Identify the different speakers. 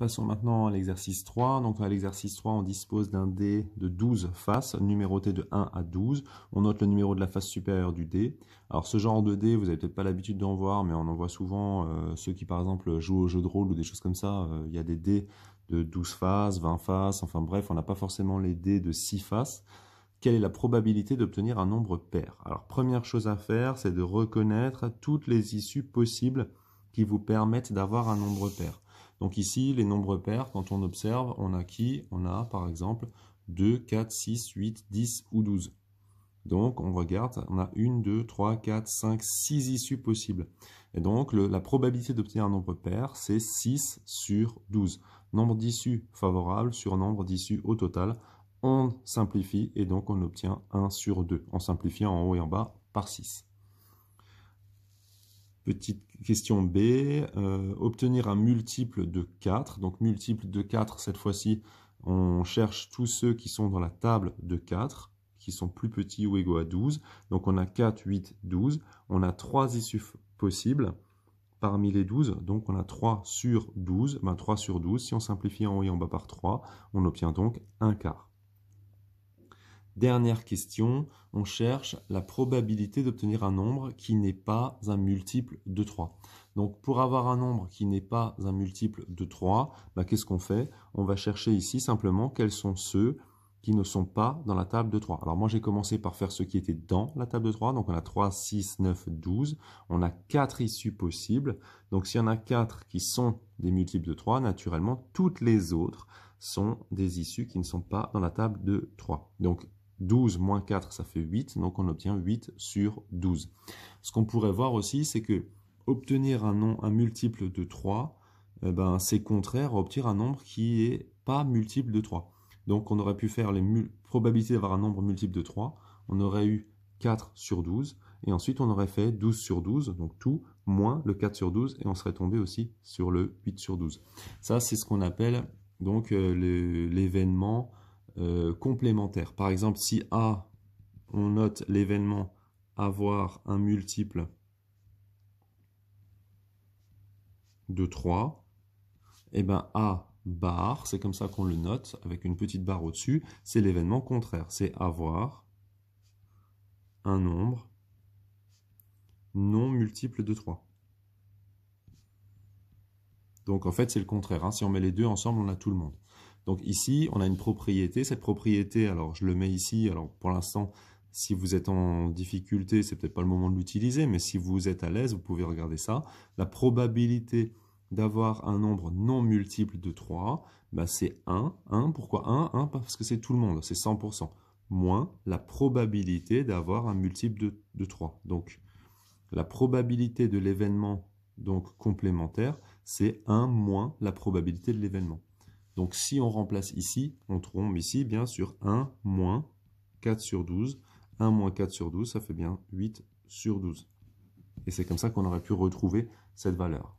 Speaker 1: Passons maintenant à l'exercice 3. Donc à l'exercice 3, on dispose d'un dé de 12 faces, numéroté de 1 à 12. On note le numéro de la face supérieure du dé. Alors ce genre de dé, vous n'avez peut-être pas l'habitude d'en voir, mais on en voit souvent ceux qui par exemple jouent au jeu de rôle ou des choses comme ça. Il y a des dés de 12 faces, 20 faces, enfin bref, on n'a pas forcément les dés de 6 faces. Quelle est la probabilité d'obtenir un nombre pair? Alors première chose à faire, c'est de reconnaître toutes les issues possibles qui vous permettent d'avoir un nombre pair. Donc ici, les nombres pairs, quand on observe, on a qui? On a par exemple 2, 4, 6, 8, 10 ou 12. Donc on regarde, on a 1, 2, 3, 4, 5, 6 issues possibles. Et donc la probabilité d'obtenir un nombre pair, c'est 6 sur 12. Nombre d'issues favorable sur nombre d'issues au total. On simplifie et donc on obtient 1 sur 2. On simplifie en haut et en bas par 6. Petite question B, obtenir un multiple de 4. Donc multiple de 4, cette fois-ci, on cherche tous ceux qui sont dans la table de 4, qui sont plus petits ou égaux à 12. Donc on a 4, 8, 12. On a 3 issues possibles parmi les 12. Donc on a 3 sur 12. 3 sur 12, si on simplifie en haut et en bas par 3, on obtient donc un quart. Dernière question, on cherche la probabilité d'obtenir un nombre qui n'est pas un multiple de 3. Donc pour avoir un nombre qui n'est pas un multiple de 3, qu'est-ce qu'on fait? On va chercher ici simplement quels sont ceux qui ne sont pas dans la table de 3. Alors moi j'ai commencé par faire ceux qui étaient dans la table de 3, donc on a 3, 6, 9, 12. On a 4 issues possibles, donc s'il y en a 4 qui sont des multiples de 3, naturellement toutes les autres sont des issues qui ne sont pas dans la table de 3. Donc 12 moins 4, ça fait 8, donc on obtient 8 sur 12. Ce qu'on pourrait voir aussi, c'est que obtenir un multiple de 3, c'est contraire à obtenir un nombre qui n'est pas multiple de 3. Donc on aurait pu faire les probabilités d'avoir un nombre multiple de 3, on aurait eu 4 sur 12, et ensuite on aurait fait 12 sur 12, donc tout, moins le 4 sur 12, et on serait tombé aussi sur le 8 sur 12. Ça, c'est ce qu'on appelle donc l'événement complémentaire. Par exemple, si A, on note l'événement avoir un multiple de 3, et bien A bar, c'est comme ça qu'on le note, avec une petite barre au-dessus, c'est l'événement contraire, c'est avoir un nombre non multiple de 3. Donc en fait, c'est le contraire, hein. Si on met les deux ensemble, on a tout le monde. Donc ici, on a une propriété. Cette propriété, alors je le mets ici. Alors pour l'instant, si vous êtes en difficulté, c'est peut-être pas le moment de l'utiliser, mais si vous êtes à l'aise, vous pouvez regarder ça. La probabilité d'avoir un nombre non multiple de 3, c'est 1. 1, pourquoi 1? 1 parce que c'est tout le monde, c'est 100%. Moins la probabilité d'avoir un multiple de 3. Donc la probabilité de l'événement donc complémentaire, c'est 1 moins la probabilité de l'événement. Donc si on remplace ici, on tombe ici bien sur 1 moins 4 sur 12. 1 moins 4 sur 12, ça fait bien 8 sur 12. Et c'est comme ça qu'on aurait pu retrouver cette valeur.